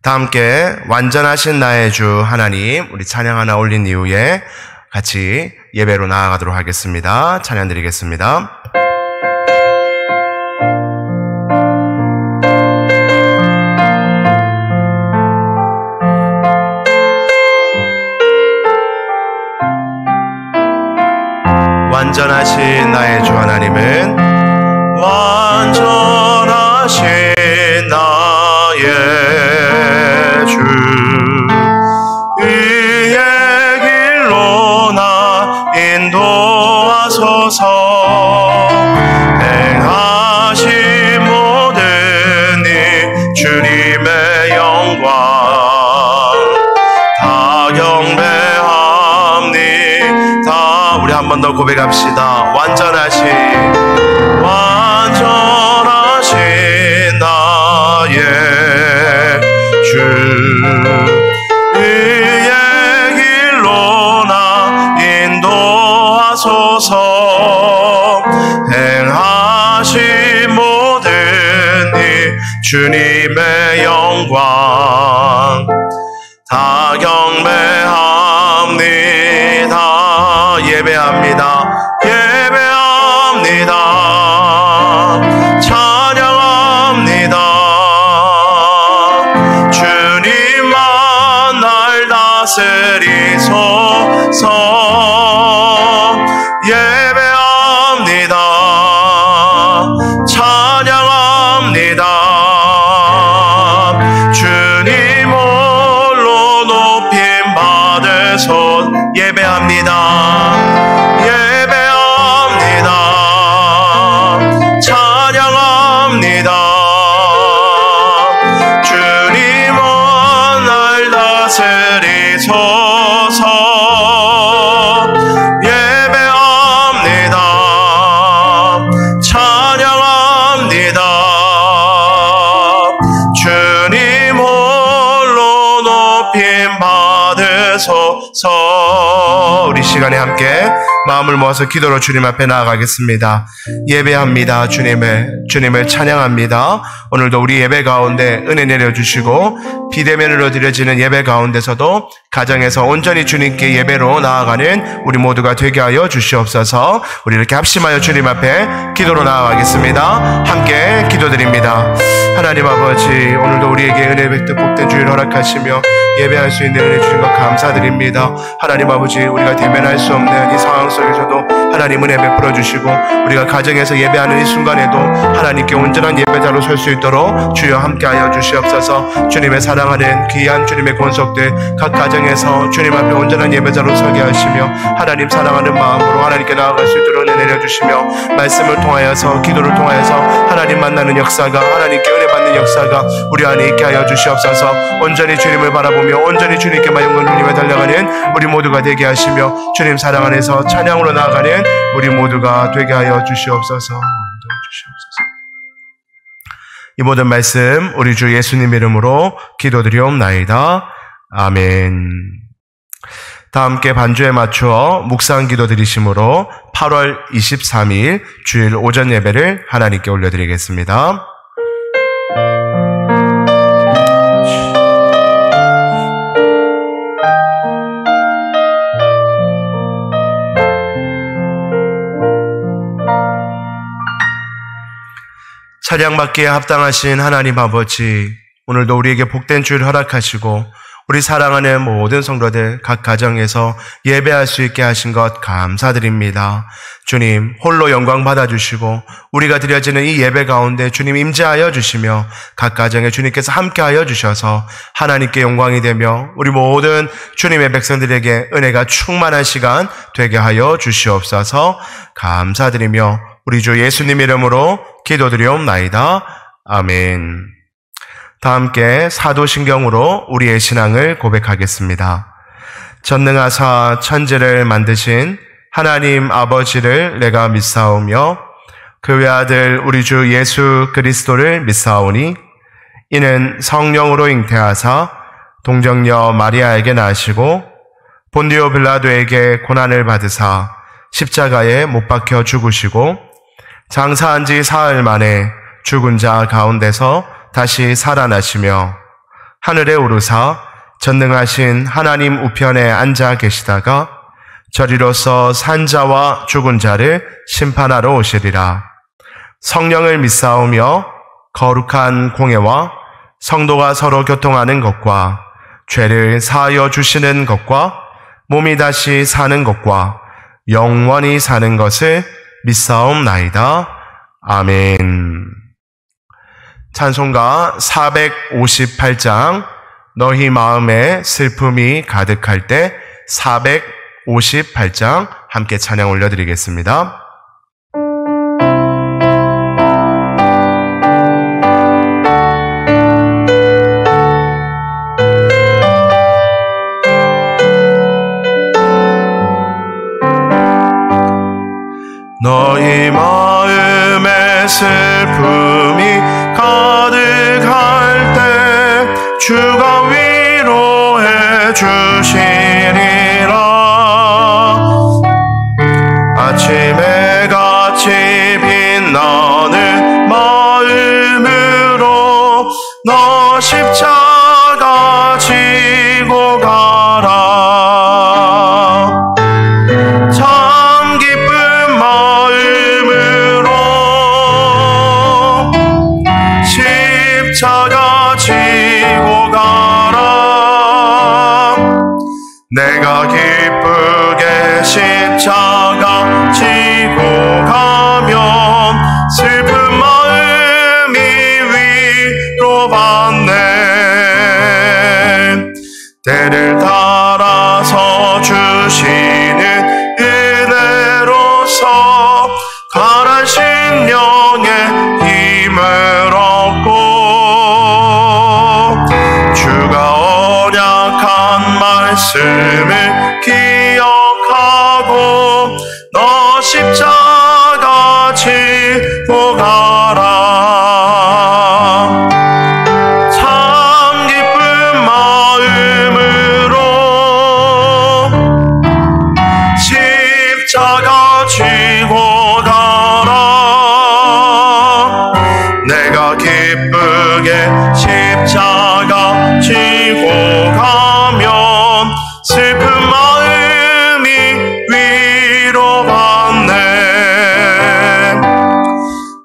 다 함께 완전하신 나의 주 하나님, 우리 찬양 하나 올린 이후에 같이 예배로 나아가도록 하겠습니다. 찬양 드리겠습니다. 완전하신 나의 주 하나님은 완전하신 나의 주 의의 길로 나 인도하소서. 행하신 모든 일 주님의 영광 다 경배합니다. 우리 한 번 더 고백합시다. 완전하신 나의 주 의의 길로 나 인도하소서. 행하신 모든 일 주님의 영광 다 경배합니다. 예배합니다. 예배합니다. 찬양합니다. 주님만 날 다스리소서. 예배합니다. 찬양합니다. 주님 홀로 높임 받으소. 예배합니다. 예배합니다. 찬양합니다. 주님은 날 다스리소서. 예배합니다. 찬양합니다. 주님 홀로 높임 받으소서. 우리 시간에 함께 마음을 모아서 기도로 주님 앞에 나아가겠습니다. 예배합니다. 주님을 찬양합니다. 오늘도 우리 예배 가운데 은혜 내려주시고 비대면으로 드려지는 예배 가운데서도 가정에서 온전히 주님께 예배로 나아가는 우리 모두가 되게 하여 주시옵소서. 우리 이렇게 합심하여 주님 앞에 기도로 나아가겠습니다. 함께 기도드립니다. 하나님 아버지, 오늘도 우리에게 은혜 뵙듯 복된 주일 허락하시며 예배할 수 있는 은혜 주신 것 감사드립니다. 하나님 아버지, 우리가 대면할 수 없는 이 상황 속에서도 하나님 은혜 베풀어 주시고 우리가 가정에서 예배하는 이 순간에도 하나님께 온전한 예배자로 설 수 있도록 주여 함께하여 주시옵소서. 주님의 사랑하는 귀한 주님의 권속들 각 가정에서 주님 앞에 온전한 예배자로 서게 하시며 하나님 사랑하는 마음으로 하나님께 나아갈 수 있도록 은혜 내려주시며 말씀을 통하여서 기도를 통하여서 하나님 만나는 역사가 하나님께 은혜 받는 역사가 우리 안에 있게 하여 주시옵소서. 온전히 주님을 바라보며 온전히 주님께만 영광 돌리며 달려가는 우리 모두가 되게 하시며 주님 사랑 안에서 찬양으로 나아가는 우리 모두가 되게 하여 주시옵소서. 이 모든 말씀 우리 주 예수님 이름으로 기도드리옵나이다. 아멘. 다 함께 반주에 맞추어 묵상 기도 드리심으로 8월 23일 주일 오전 예배를 하나님께 올려드리겠습니다. 찬양받기에 합당하신 하나님 아버지, 오늘도 우리에게 복된 주일 허락하시고 우리 사랑하는 모든 성도들 각 가정에서 예배할 수 있게 하신 것 감사드립니다. 주님 홀로 영광 받아주시고 우리가 드려지는 이 예배 가운데 주님 임재하여 주시며 각 가정에 주님께서 함께하여 주셔서 하나님께 영광이 되며 우리 모든 주님의 백성들에게 은혜가 충만한 시간 되게 하여 주시옵소서. 감사드리며 우리 주 예수님 이름으로 기도드리옵나이다. 아멘. 다 함께 사도신경으로 우리의 신앙을 고백하겠습니다. 전능하사 천지를 만드신 하나님 아버지를 내가 믿사오며 그 외아들 우리 주 예수 그리스도를 믿사오니 이는 성령으로 잉태하사 동정녀 마리아에게 나시고 본디오 빌라도에게 고난을 받으사 십자가에 못 박혀 죽으시고 장사한 지 사흘 만에 죽은 자 가운데서 다시 살아나시며 하늘에 오르사 전능하신 하나님 우편에 앉아 계시다가 저리로서 산 자와 죽은 자를 심판하러 오시리라. 성령을 믿사오며 거룩한 공예와 성도가 서로 교통하는 것과 죄를 사하여 주시는 것과 몸이 다시 사는 것과 영원히 사는 것을 믿사옵나이다. 아멘. 찬송가 458장 너희 마음에 슬픔이 가득할 때 458장 함께 찬양 올려드리겠습니다. 너희 마음에 슬픔이 가득할 때 주가 위로해 주시리라. 아침에 같이 빛나는 마음으로 너 십자가 지고 가라. 참 기쁜 마음으로 십자가 지고 가라. 내가 기쁘게 십자가 지고 가면 슬픈 마음이 위로받네. 때를 따라서 주시는 은혜로서 가난 심령에 힘을 얻고 주가 언약한 말씀을 기억하고 너 십자가 지고 가라. 참 기쁜 마음으로 십자가 지고 가라. 내가 기쁘게 십자가 지고 가면 슬픈 마음이 위로받네.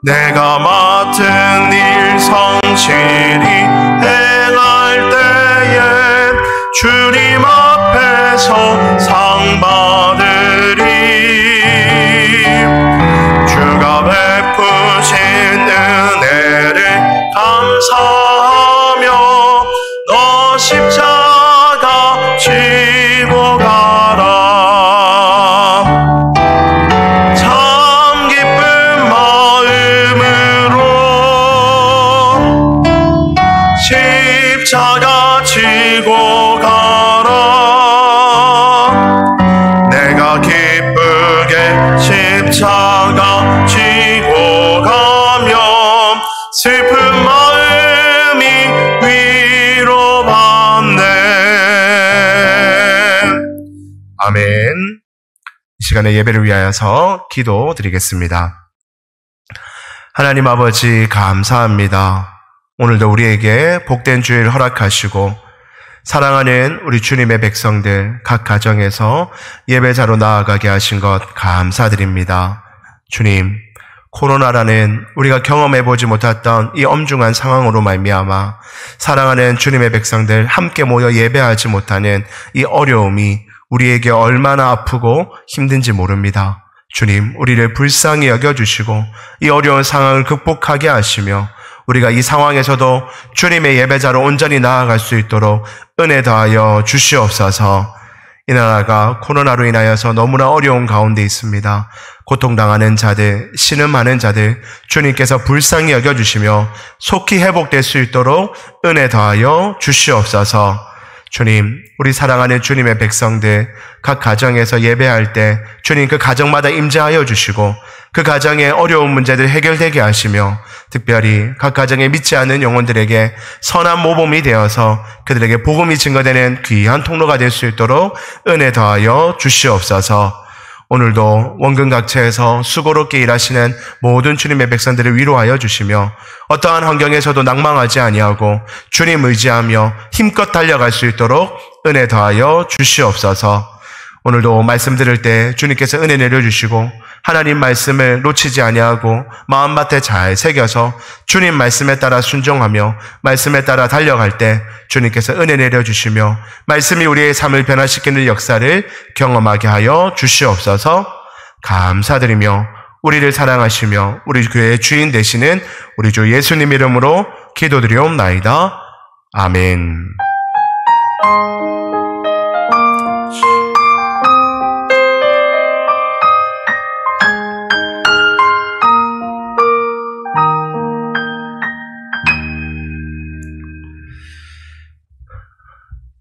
내가 맡은 일 성실히 행할 때에 주님 앞에서 상 받으리. 주가 베푸신 은혜를 감사하며 너 십자가 지고 가라. 참 기쁜 마음으로 십자가 지고 가라. 내가 기쁘게 십자가 지고 가면 슬픈 마음이 위로받네. 아멘. 이 시간에 예배를 위하여서 기도드리겠습니다. 하나님 아버지 감사합니다. 오늘도 우리에게 복된 주일 허락하시고 사랑하는 우리 주님의 백성들 각 가정에서 예배자로 나아가게 하신 것 감사드립니다. 주님, 코로나라는 우리가 경험해보지 못했던 이 엄중한 상황으로 말미암아 사랑하는 주님의 백성들 함께 모여 예배하지 못하는 이 어려움이 우리에게 얼마나 아프고 힘든지 모릅니다. 주님, 우리를 불쌍히 여겨주시고 이 어려운 상황을 극복하게 하시며 우리가 이 상황에서도 주님의 예배자로 온전히 나아갈 수 있도록 은혜 더하여 주시옵소서. 이 나라가 코로나로 인하여서 너무나 어려운 가운데 있습니다. 고통당하는 자들, 신음하는 자들 주님께서 불쌍히 여겨주시며 속히 회복될 수 있도록 은혜 더하여 주시옵소서. 주님, 우리 사랑하는 주님의 백성들 각 가정에서 예배할 때 주님 그 가정마다 임재하여 주시고 그 가정의 어려운 문제들 해결되게 하시며 특별히 각 가정에 믿지 않는 영혼들에게 선한 모범이 되어서 그들에게 복음이 증거되는 귀한 통로가 될 수 있도록 은혜 더하여 주시옵소서. 오늘도 원근각처에서 수고롭게 일하시는 모든 주님의 백성들을 위로하여 주시며 어떠한 환경에서도 낭망하지 아니하고 주님 의지하며 힘껏 달려갈 수 있도록 은혜 더하여 주시옵소서. 오늘도 말씀 들을 때 주님께서 은혜 내려주시고 하나님 말씀을 놓치지 아니하고 마음밭에 잘 새겨서 주님 말씀에 따라 순종하며 말씀에 따라 달려갈 때 주님께서 은혜 내려주시며 말씀이 우리의 삶을 변화시키는 역사를 경험하게 하여 주시옵소서. 감사드리며 우리를 사랑하시며 우리 교회의 주인 되시는 우리 주 예수님 이름으로 기도드리옵나이다. 아멘.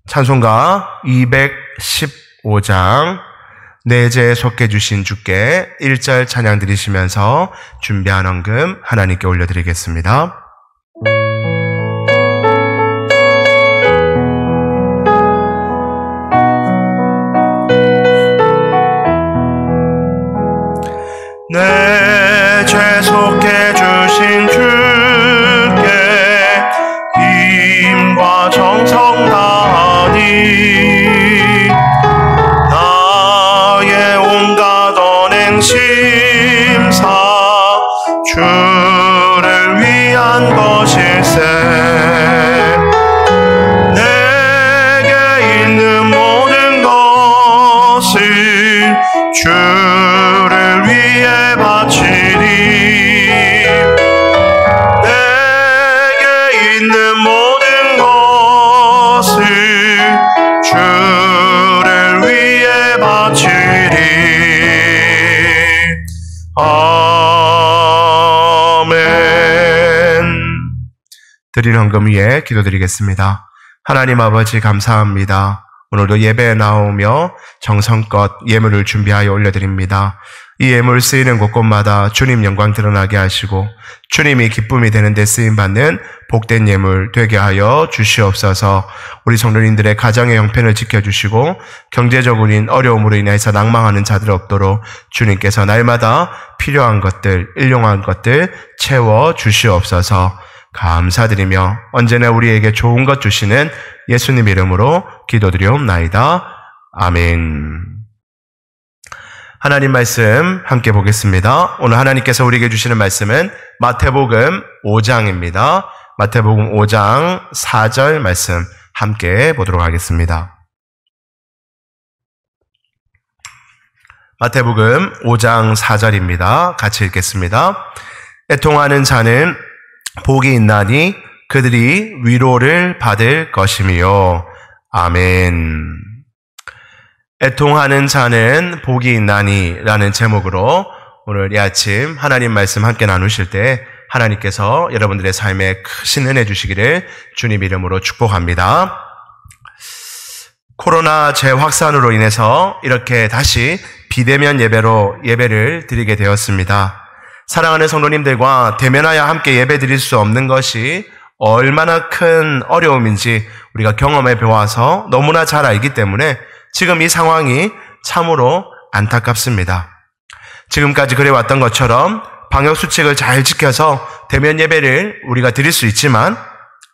찬송가 215장 내 죄 속해 주신 주께 1절 찬양 드리시면서 준비한 헌금 하나님께 올려드리겠습니다. 내 죄 속해 주신 주께 힘과 정성 다하니 나의 온갖 언행 심사 주를 위한 것일세. 내게 있는 모든 것을 주를 위해 바치리. 내게 있는 모든 것을 주를 위해 바치리. 아멘. 드린 헌금 위에 기도드리겠습니다. 하나님 아버지 감사합니다. 오늘도 예배에 나오며 정성껏 예물을 준비하여 올려드립니다. 이 예물 쓰이는 곳곳마다 주님 영광 드러나게 하시고 주님이 기쁨이 되는 데 쓰임받는 복된 예물 되게 하여 주시옵소서. 우리 성도님들의 가정의 형편을 지켜주시고 경제적으로 어려움으로 인해서 낭망하는 자들 없도록 주님께서 날마다 필요한 것들, 일용할 것들 채워 주시옵소서. 감사드리며 언제나 우리에게 좋은 것 주시는 예수님 이름으로 기도드리옵나이다. 아멘. 하나님 말씀 함께 보겠습니다. 오늘 하나님께서 우리에게 주시는 말씀은 마태복음 5장입니다. 마태복음 5장 4절 말씀 함께 보도록 하겠습니다. 마태복음 5장 4절입니다. 같이 읽겠습니다. 애통하는 자는 복이 있나니 그들이 위로를 받을 것이며. 아멘. 애통하는 자는 복이 있나니 라는 제목으로 오늘 이 아침 하나님 말씀 함께 나누실 때 하나님께서 여러분들의 삶에 크신 은혜 주시기를 주님 이름으로 축복합니다. 코로나 재확산으로 인해서 이렇게 다시 비대면 예배를 드리게 되었습니다. 사랑하는 성도님들과 대면하여 함께 예배 드릴 수 없는 것이 얼마나 큰 어려움인지 우리가 경험해 보아서 너무나 잘 알기 때문에 지금 이 상황이 참으로 안타깝습니다. 지금까지 그래왔던 것처럼 방역수칙을 잘 지켜서 대면 예배를 우리가 드릴 수 있지만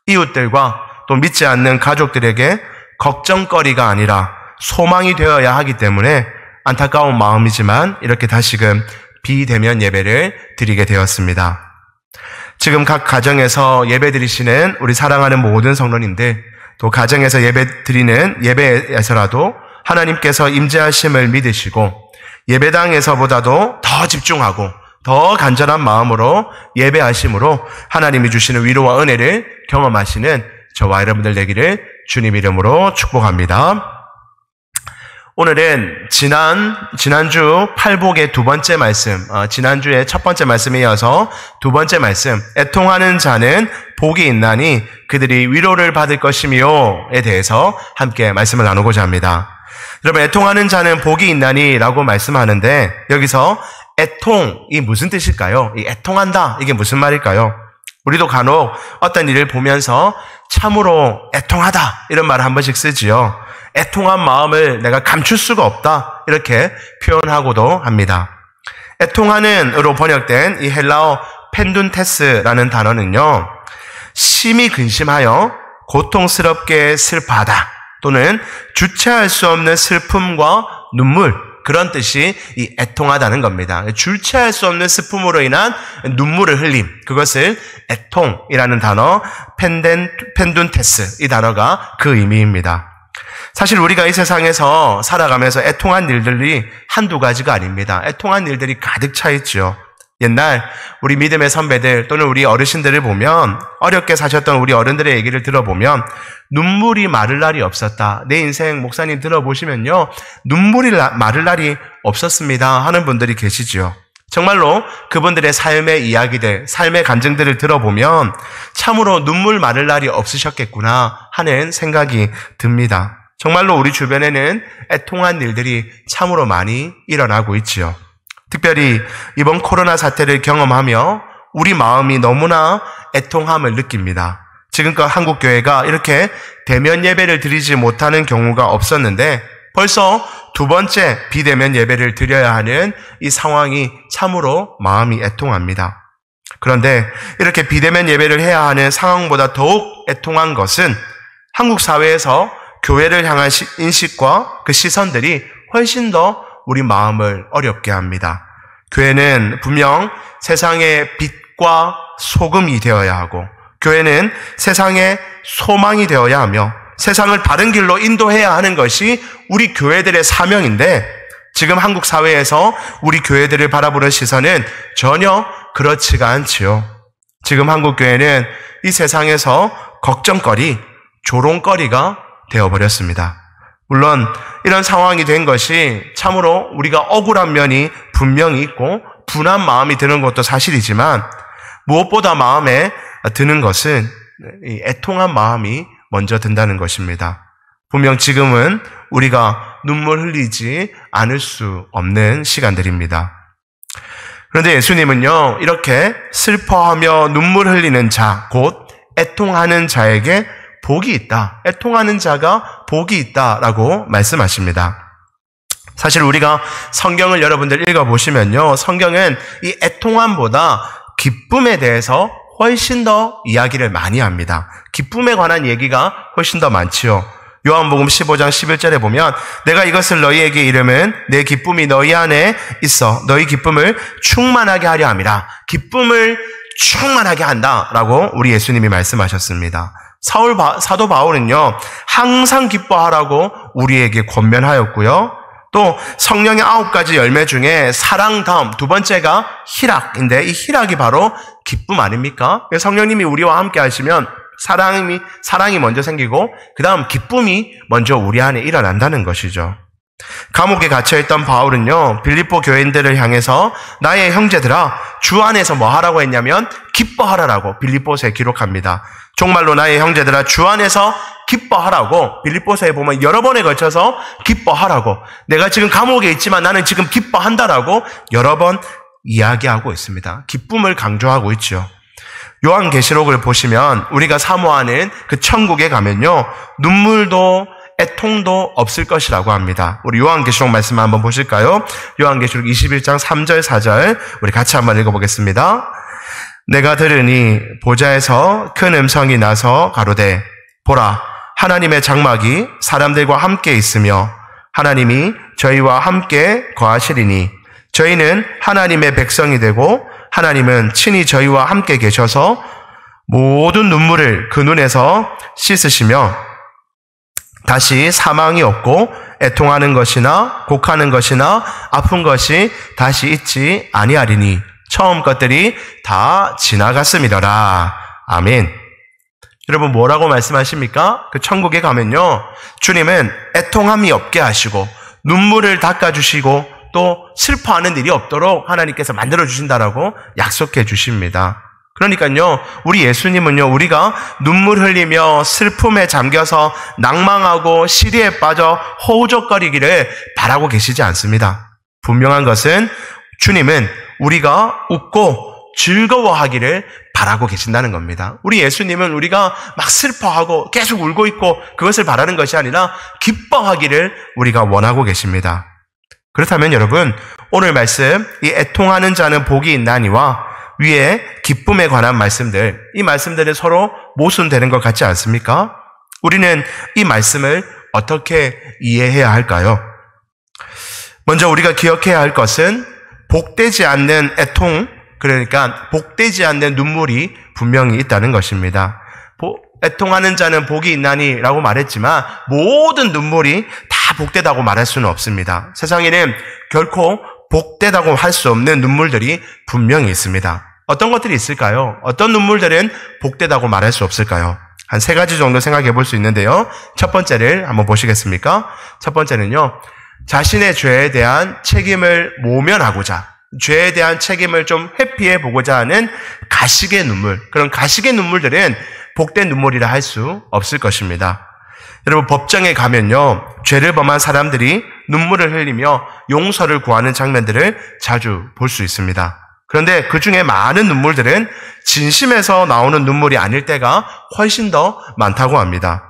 이웃들과 또 믿지 않는 가족들에게 걱정거리가 아니라 소망이 되어야 하기 때문에 안타까운 마음이지만 이렇게 다시금 비대면 예배를 드리게 되었습니다. 지금 각 가정에서 예배 드리시는 우리 사랑하는 모든 성도님들, 또 가정에서 예배 드리는 예배에서라도 하나님께서 임재하심을 믿으시고 예배당에서보다도 더 집중하고 더 간절한 마음으로 예배하심으로 하나님이 주시는 위로와 은혜를 경험하시는 저와 여러분들 되기를 주님 이름으로 축복합니다. 오늘은 지난주 팔복의 두 번째 말씀, 지난주에 첫 번째 말씀에 이어서 두 번째 말씀, 애통하는 자는 복이 있나니 그들이 위로를 받을 것이며에 대해서 함께 말씀을 나누고자 합니다. 여러분, 애통하는 자는 복이 있나니 라고 말씀하는데 여기서 애통이 무슨 뜻일까요? 이 애통한다, 이게 무슨 말일까요? 우리도 간혹 어떤 일을 보면서 참으로 애통하다 이런 말을 한 번씩 쓰지요. 애통한 마음을 내가 감출 수가 없다 이렇게 표현하고도 합니다. 애통하는으로 번역된 이 헬라어 펜둔테스라는 단어는요, 심히 근심하여 고통스럽게 슬퍼하다 또는 주체할 수 없는 슬픔과 눈물, 그런 뜻이 이 애통하다는 겁니다. 주체할 수 없는 슬픔으로 인한 눈물을 흘림, 그것을 애통이라는 단어, 펜둔테스, 이 단어가 그 의미입니다. 사실 우리가 이 세상에서 살아가면서 애통한 일들이 한두 가지가 아닙니다. 애통한 일들이 가득 차 있죠. 옛날 우리 믿음의 선배들 또는 우리 어르신들을 보면, 어렵게 사셨던 우리 어른들의 얘기를 들어보면 눈물이 마를 날이 없었다. 내 인생 목사님 들어보시면요, 눈물이 마를 날이 없었습니다 하는 분들이 계시죠. 정말로 그분들의 삶의 이야기들, 삶의 간증들을 들어보면 참으로 눈물 마를 날이 없으셨겠구나 하는 생각이 듭니다. 정말로 우리 주변에는 애통한 일들이 참으로 많이 일어나고 있지요. 특별히 이번 코로나 사태를 경험하며 우리 마음이 너무나 애통함을 느낍니다. 지금껏 한국교회가 이렇게 대면 예배를 드리지 못하는 경우가 없었는데 벌써 두 번째 비대면 예배를 드려야 하는 이 상황이 참으로 마음이 애통합니다. 그런데 이렇게 비대면 예배를 해야 하는 상황보다 더욱 애통한 것은 한국 사회에서 교회를 향한 인식과 그 시선들이 훨씬 더 우리 마음을 어렵게 합니다. 교회는 분명 세상의 빛과 소금이 되어야 하고, 교회는 세상의 소망이 되어야 하며 세상을 바른 길로 인도해야 하는 것이 우리 교회들의 사명인데, 지금 한국 사회에서 우리 교회들을 바라보는 시선은 전혀 그렇지가 않지요. 지금 한국 교회는 이 세상에서 걱정거리, 조롱거리가 되어버렸습니다. 물론 이런 상황이 된 것이 참으로 우리가 억울한 면이 분명히 있고 분한 마음이 드는 것도 사실이지만, 무엇보다 마음에 드는 것은 이 애통한 마음이 먼저 든다는 것입니다. 분명 지금은 우리가 눈물 흘리지 않을 수 없는 시간들입니다. 그런데 예수님은요, 이렇게 슬퍼하며 눈물 흘리는 자, 곧 애통하는 자에게 복이 있다, 애통하는 자가 복이 있다라고 말씀하십니다. 사실 우리가 성경을 여러분들 읽어보시면요, 성경은 이 애통함보다 기쁨에 대해서 훨씬 더 이야기를 많이 합니다. 기쁨에 관한 얘기가 훨씬 더 많지요. 요한복음 15장 11절에 보면 내가 이것을 너희에게 이르면 내 기쁨이 너희 안에 있어 너희 기쁨을 충만하게 하려 함이라. 기쁨을 충만하게 한다라고 우리 예수님이 말씀하셨습니다. 사도 바울은요, 항상 기뻐하라고 우리에게 권면하였고요. 또 성령의 9가지 열매 중에 사랑 다음 두 번째가 희락인데, 이 희락이 바로 기쁨 아닙니까? 성령님이 우리와 함께 하시면 사랑이 먼저 생기고 그 다음 기쁨이 먼저 우리 안에 일어난다는 것이죠. 감옥에 갇혀있던 바울은요, 빌립보 교인들을 향해서 나의 형제들아, 주 안에서 뭐 하라고 했냐면 기뻐하라라고 빌립보서에 기록합니다. 정말로 나의 형제들아, 주 안에서 기뻐하라고 빌립보서에 보면 여러 번에 걸쳐서 기뻐하라고, 내가 지금 감옥에 있지만 나는 지금 기뻐한다라고 여러 번 이야기하고 있습니다. 기쁨을 강조하고 있죠. 요한계시록을 보시면 우리가 사모하는 그 천국에 가면요, 눈물도 애통도 없을 것이라고 합니다. 우리 요한계시록 말씀 한번 보실까요? 요한계시록 21장 3절 4절 우리 같이 한번 읽어보겠습니다. 내가 들으니 보좌에서 큰 음성이 나서 가로되 보라, 하나님의 장막이 사람들과 함께 있으며 하나님이 저희와 함께 거하시리니 저희는 하나님의 백성이 되고 하나님은 친히 저희와 함께 계셔서 모든 눈물을 그 눈에서 씻으시며 다시 사망이 없고 애통하는 것이나 곡하는 것이나 아픈 것이 다시 있지 아니하리니 처음 것들이 다 지나갔음이더라. 아멘. 여러분, 뭐라고 말씀하십니까? 그 천국에 가면요, 주님은 애통함이 없게 하시고 눈물을 닦아주시고 또 슬퍼하는 일이 없도록 하나님께서 만들어주신다라고 약속해 주십니다. 그러니까요, 우리 예수님은요, 우리가 눈물 흘리며 슬픔에 잠겨서 낭망하고 시리에 빠져 허우적거리기를 바라고 계시지 않습니다. 분명한 것은 주님은 우리가 웃고 즐거워하기를 바라고 계신다는 겁니다. 우리 예수님은 우리가 막 슬퍼하고 계속 울고 있고 그것을 바라는 것이 아니라 기뻐하기를 우리가 원하고 계십니다. 그렇다면 여러분, 오늘 말씀, 이 애통하는 자는 복이 있나니와 위에 기쁨에 관한 말씀들, 이 말씀들은 서로 모순되는 것 같지 않습니까? 우리는 이 말씀을 어떻게 이해해야 할까요? 먼저 우리가 기억해야 할 것은 복되지 않는 애통, 그러니까 복되지 않는 눈물이 분명히 있다는 것입니다. 애통하는 자는 복이 있나니 라고 말했지만 모든 눈물이 다 복되다고 말할 수는 없습니다. 세상에는 결코 복되다고 할 수 없는 눈물들이 분명히 있습니다. 어떤 것들이 있을까요? 어떤 눈물들은 복되다고 말할 수 없을까요? 한 3가지 정도 생각해 볼 수 있는데요. 첫 번째를 한번 보시겠습니까? 첫 번째는요, 자신의 죄에 대한 책임을 모면하고자, 죄에 대한 책임을 좀 회피해 보고자 하는 가식의 눈물, 그런 가식의 눈물들은 복된 눈물이라 할 수 없을 것입니다. 여러분, 법정에 가면요, 죄를 범한 사람들이 눈물을 흘리며 용서를 구하는 장면들을 자주 볼 수 있습니다. 그런데 그 중에 많은 눈물들은 진심에서 나오는 눈물이 아닐 때가 훨씬 더 많다고 합니다.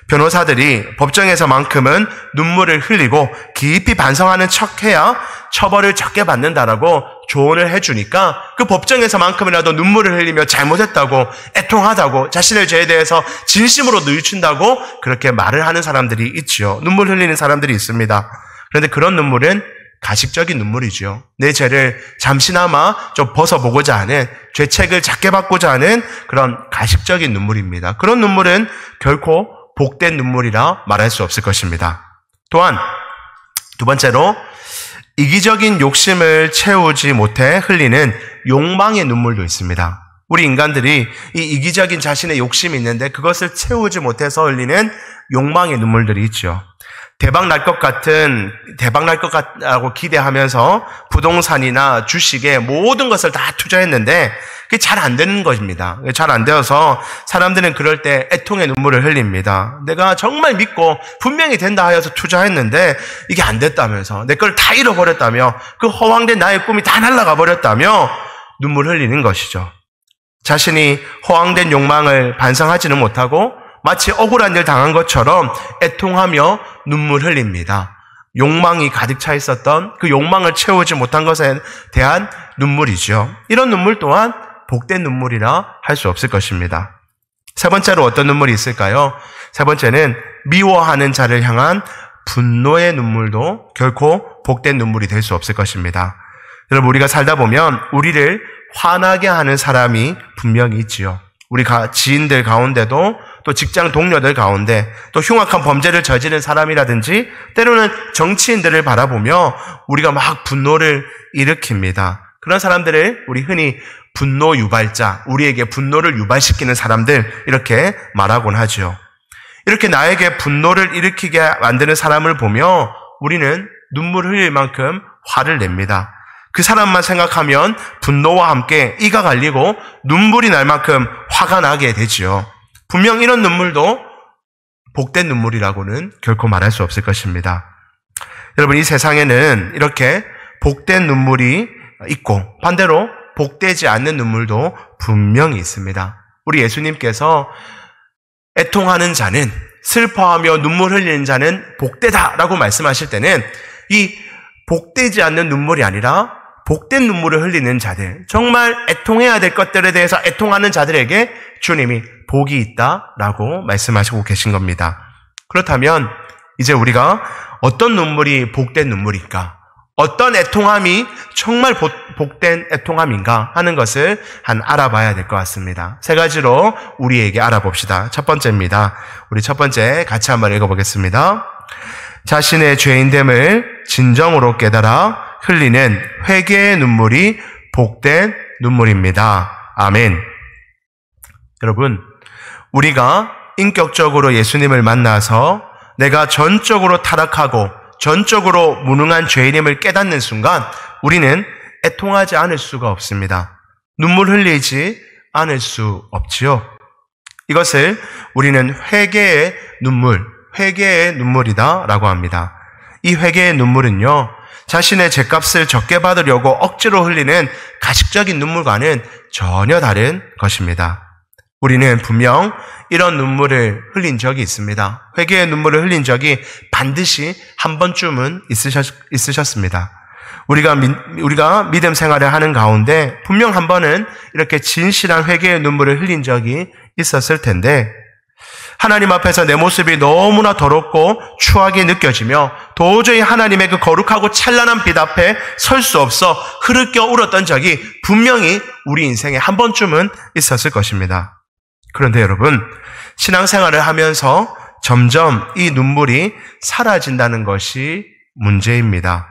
변호사들이 법정에서만큼은 눈물을 흘리고 깊이 반성하는 척해야 처벌을 적게 받는다라고 조언을 해주니까 그 법정에서만큼이라도 눈물을 흘리며 잘못했다고, 애통하다고, 자신의 죄에 대해서 진심으로 뉘우친다고 그렇게 말을 하는 사람들이 있지요. 눈물 흘리는 사람들이 있습니다. 그런데 그런 눈물은 가식적인 눈물이죠. 내 죄를 잠시나마 좀 벗어보고자 하는, 죄책을 작게 받고자 하는 그런 가식적인 눈물입니다. 그런 눈물은 결코 복된 눈물이라 말할 수 없을 것입니다. 또한 두 번째로 이기적인 욕심을 채우지 못해 흘리는 욕망의 눈물도 있습니다. 우리 인간들이 이 이기적인 자신의 욕심이 있는데 그것을 채우지 못해서 흘리는 욕망의 눈물들이 있죠. 대박 날 것 같다고 기대하면서 부동산이나 주식에 모든 것을 다 투자했는데 그게 잘 안 되는 것입니다. 잘 안 되어서 사람들은 그럴 때 애통의 눈물을 흘립니다. 내가 정말 믿고 분명히 된다 하여서 투자했는데 이게 안 됐다면서, 내 걸 다 잃어버렸다며, 그 허황된 나의 꿈이 다 날아가 버렸다며 눈물 흘리는 것이죠. 자신이 허황된 욕망을 반성하지는 못하고 마치 억울한 일 당한 것처럼 애통하며 눈물 흘립니다. 욕망이 가득 차 있었던 그 욕망을 채우지 못한 것에 대한 눈물이죠. 이런 눈물 또한 복된 눈물이라 할 수 없을 것입니다. 세 번째로 어떤 눈물이 있을까요? 세 번째는 미워하는 자를 향한 분노의 눈물도 결코 복된 눈물이 될 수 없을 것입니다. 여러분, 우리가 살다 보면 우리를 화나게 하는 사람이 분명히 있지요. 우리 지인들 가운데도, 또 직장 동료들 가운데, 또 흉악한 범죄를 저지른 사람이라든지 때로는 정치인들을 바라보며 우리가 막 분노를 일으킵니다. 그런 사람들을 우리 흔히 분노 유발자, 우리에게 분노를 유발시키는 사람들, 이렇게 말하곤 하죠. 이렇게 나에게 분노를 일으키게 만드는 사람을 보며 우리는 눈물 흘릴 만큼 화를 냅니다. 그 사람만 생각하면 분노와 함께 이가 갈리고 눈물이 날 만큼 화가 나게 되지요. 분명 이런 눈물도 복된 눈물이라고는 결코 말할 수 없을 것입니다. 여러분, 이 세상에는 이렇게 복된 눈물이 있고 반대로 복되지 않는 눈물도 분명히 있습니다. 우리 예수님께서 애통하는 자는, 슬퍼하며 눈물 흘리는 자는 복되다라고 말씀하실 때는 이 복되지 않는 눈물이 아니라 복된 눈물을 흘리는 자들, 정말 애통해야 될 것들에 대해서 애통하는 자들에게 주님이 복이 있다라고 말씀하시고 계신 겁니다. 그렇다면 이제 우리가 어떤 눈물이 복된 눈물일까? 어떤 애통함이 정말 복된 애통함인가 하는 것을 알아봐야 될 것 같습니다. 3가지로 우리에게 알아봅시다. 첫 번째입니다. 우리 첫 번째 같이 한번 읽어보겠습니다. 자신의 죄인됨을 진정으로 깨달아 흘리는 회개의 눈물이 복된 눈물입니다. 아멘. 여러분, 우리가 인격적으로 예수님을 만나서 내가 전적으로 타락하고 전적으로 무능한 죄인임을 깨닫는 순간 우리는 애통하지 않을 수가 없습니다. 눈물 흘리지 않을 수 없지요. 이것을 우리는 회개의 눈물이다라고 합니다. 이 회개의 눈물은요, 자신의 죄값을 적게 받으려고 억지로 흘리는 가식적인 눈물과는 전혀 다른 것입니다. 우리는 분명 이런 눈물을 흘린 적이 있습니다. 회개의 눈물을 흘린 적이 반드시 한 번쯤은 있으셨습니다. 우리가 믿음 생활을 하는 가운데 분명 한 번은 이렇게 진실한 회개의 눈물을 흘린 적이 있었을 텐데, 하나님 앞에서 내 모습이 너무나 더럽고 추하게 느껴지며 도저히 하나님의 그 거룩하고 찬란한 빛 앞에 설 수 없어 흐르껴 울었던 적이 분명히 우리 인생에 한 번쯤은 있었을 것입니다. 그런데 여러분, 신앙생활을 하면서 점점 이 눈물이 사라진다는 것이 문제입니다.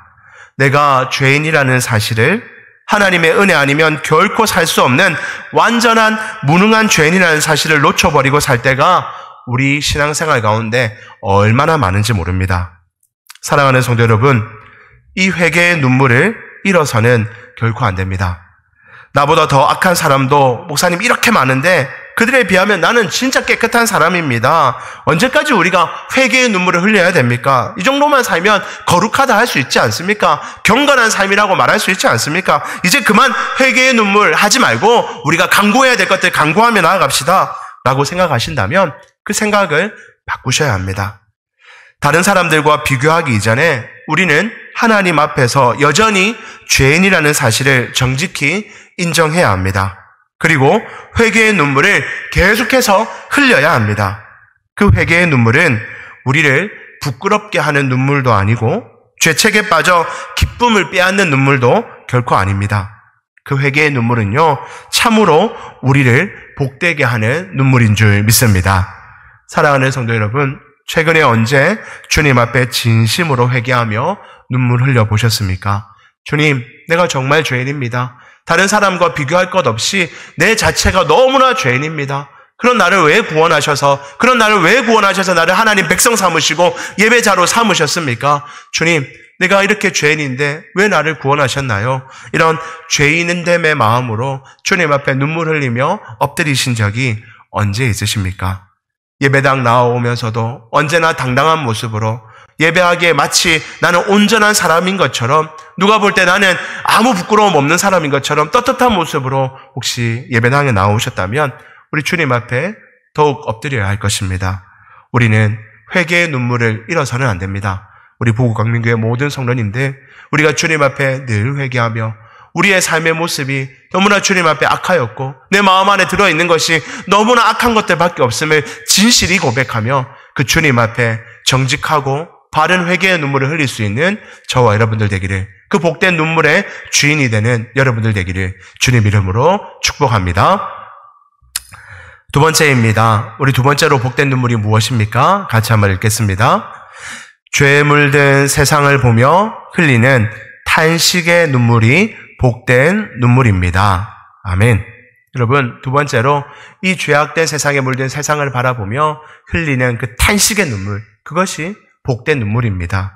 내가 죄인이라는 사실을, 하나님의 은혜 아니면 결코 살 수 없는 완전한 무능한 죄인이라는 사실을 놓쳐버리고 살 때가 우리 신앙생활 가운데 얼마나 많은지 모릅니다. 사랑하는 성도 여러분, 이 회개의 눈물을 잃어서는 결코 안 됩니다. 나보다 더 악한 사람도 목사님 이렇게 많은데 그들에 비하면 나는 진짜 깨끗한 사람입니다. 언제까지 우리가 회개의 눈물을 흘려야 됩니까? 이 정도만 살면 거룩하다 할 수 있지 않습니까? 경건한 삶이라고 말할 수 있지 않습니까? 이제 그만 회개의 눈물 하지 말고 우리가 강구해야 될 것들 강구하며 나아갑시다 라고 생각하신다면 그 생각을 바꾸셔야 합니다. 다른 사람들과 비교하기 이전에 우리는 하나님 앞에서 여전히 죄인이라는 사실을 정직히 인정해야 합니다. 그리고 회개의 눈물을 계속해서 흘려야 합니다. 그 회개의 눈물은 우리를 부끄럽게 하는 눈물도 아니고 죄책에 빠져 기쁨을 빼앗는 눈물도 결코 아닙니다. 그 회개의 눈물은요, 참으로 우리를 복되게 하는 눈물인 줄 믿습니다. 사랑하는 성도 여러분, 최근에 언제 주님 앞에 진심으로 회개하며 눈물 흘려보셨습니까? 주님, 내가 정말 죄인입니다. 다른 사람과 비교할 것 없이 내 자체가 너무나 죄인입니다. 그런 나를 왜 구원하셔서 나를 하나님 백성 삼으시고 예배자로 삼으셨습니까? 주님, 내가 이렇게 죄인인데 왜 나를 구원하셨나요? 이런 죄인됨의 마음으로 주님 앞에 눈물 흘리며 엎드리신 적이 언제 있으십니까? 예배당 나오면서도 언제나 당당한 모습으로 예배하기에 마치 나는 온전한 사람인 것처럼, 누가 볼 때 나는 아무 부끄러움 없는 사람인 것처럼 떳떳한 모습으로 혹시 예배당에 나오셨다면 우리 주님 앞에 더욱 엎드려야 할 것입니다. 우리는 회개의 눈물을 잃어서는 안 됩니다. 우리 보구강민교회 모든 성도님들, 우리가 주님 앞에 늘 회개하며 우리의 삶의 모습이 너무나 주님 앞에 악하였고 내 마음 안에 들어있는 것이 너무나 악한 것들밖에 없음을 진실히 고백하며 그 주님 앞에 정직하고 바른 회개의 눈물을 흘릴 수 있는 저와 여러분들 되기를, 그 복된 눈물의 주인이 되는 여러분들 되기를 주님 이름으로 축복합니다. 두 번째입니다. 우리 두 번째로 복된 눈물이 무엇입니까? 같이 한번 읽겠습니다. 죄에 물든 세상을 보며 흘리는 탄식의 눈물이 복된 눈물입니다. 아멘. 여러분, 두 번째로 이 죄악된 세상에 물든 세상을 바라보며 흘리는 그 탄식의 눈물, 그것이 복된 눈물입니다.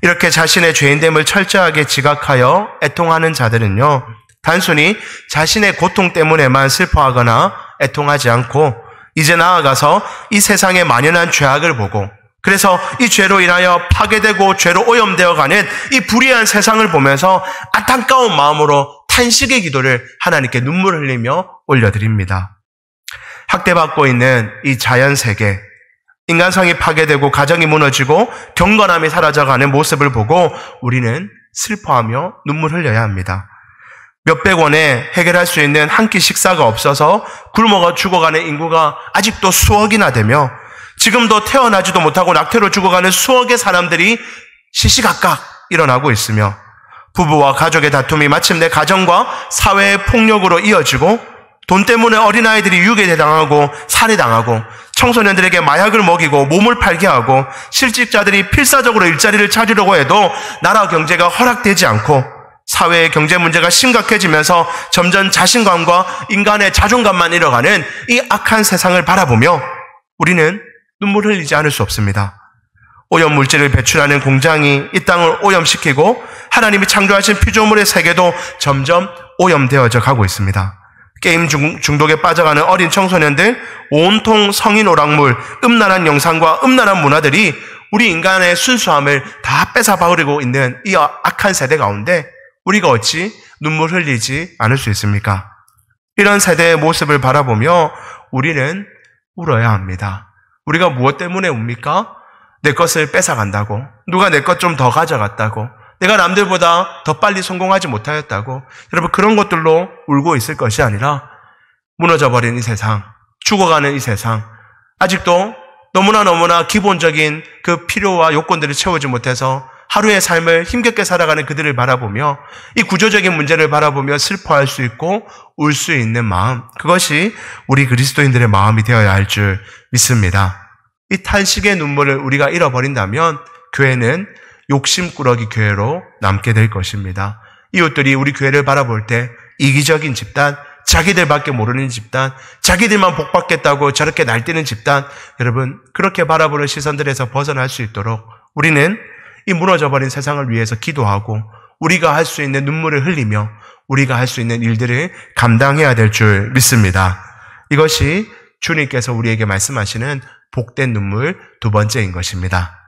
이렇게 자신의 죄인됨을 철저하게 지각하여 애통하는 자들은요, 단순히 자신의 고통 때문에만 슬퍼하거나 애통하지 않고 이제 나아가서 이 세상에 만연한 죄악을 보고, 그래서 이 죄로 인하여 파괴되고 죄로 오염되어가는 이 불의한 세상을 보면서 안타까운 마음으로 탄식의 기도를 하나님께 눈물을 흘리며 올려드립니다. 학대받고 있는 이 자연세계, 인간성이 파괴되고 가정이 무너지고 경건함이 사라져가는 모습을 보고 우리는 슬퍼하며 눈물 흘려야 합니다. 몇백 원에 해결할 수 있는 한 끼 식사가 없어서 굶어 죽어가는 인구가 아직도 수억이나 되며, 지금도 태어나지도 못하고 낙태로 죽어가는 수억의 사람들이 시시각각 일어나고 있으며, 부부와 가족의 다툼이 마침내 가정과 사회의 폭력으로 이어지고, 돈 때문에 어린아이들이 유괴당하고 살해당하고, 청소년들에게 마약을 먹이고 몸을 팔게 하고, 실직자들이 필사적으로 일자리를 찾으려고 해도 나라 경제가 허락되지 않고, 사회의 경제 문제가 심각해지면서 점점 자신감과 인간의 자존감만 잃어가는 이 악한 세상을 바라보며 우리는 눈물 흘리지 않을 수 없습니다. 오염물질을 배출하는 공장이 이 땅을 오염시키고 하나님이 창조하신 피조물의 세계도 점점 오염되어져 가고 있습니다. 게임 중독에 빠져가는 어린 청소년들, 온통 성인 오락물, 음란한 영상과 음란한 문화들이 우리 인간의 순수함을 다 뺏어버리고 있는 이 악한 세대 가운데 우리가 어찌 눈물 흘리지 않을 수 있습니까? 이런 세대의 모습을 바라보며 우리는 울어야 합니다. 우리가 무엇 때문에 웁니까? 내 것을 뺏어간다고, 누가 내 것 좀 더 가져갔다고, 내가 남들보다 더 빨리 성공하지 못하였다고, 여러분 그런 것들로 울고 있을 것이 아니라 무너져버린 이 세상, 죽어가는 이 세상, 아직도 너무나 기본적인 그 필요와 요건들을 채우지 못해서 하루의 삶을 힘겹게 살아가는 그들을 바라보며 이 구조적인 문제를 바라보며 슬퍼할 수 있고 울 수 있는 마음, 그것이 우리 그리스도인들의 마음이 되어야 할 줄 믿습니다. 이 탄식의 눈물을 우리가 잃어버린다면 교회는 욕심꾸러기 교회로 남게 될 것입니다. 이웃들이 우리 교회를 바라볼 때 이기적인 집단, 자기들밖에 모르는 집단, 자기들만 복받겠다고 저렇게 날뛰는 집단, 여러분 그렇게 바라보는 시선들에서 벗어날 수 있도록 우리는 이 무너져버린 세상을 위해서 기도하고 우리가 할 수 있는 눈물을 흘리며 우리가 할 수 있는 일들을 감당해야 될 줄 믿습니다. 이것이 주님께서 우리에게 말씀하시는 복된 눈물 두 번째인 것입니다.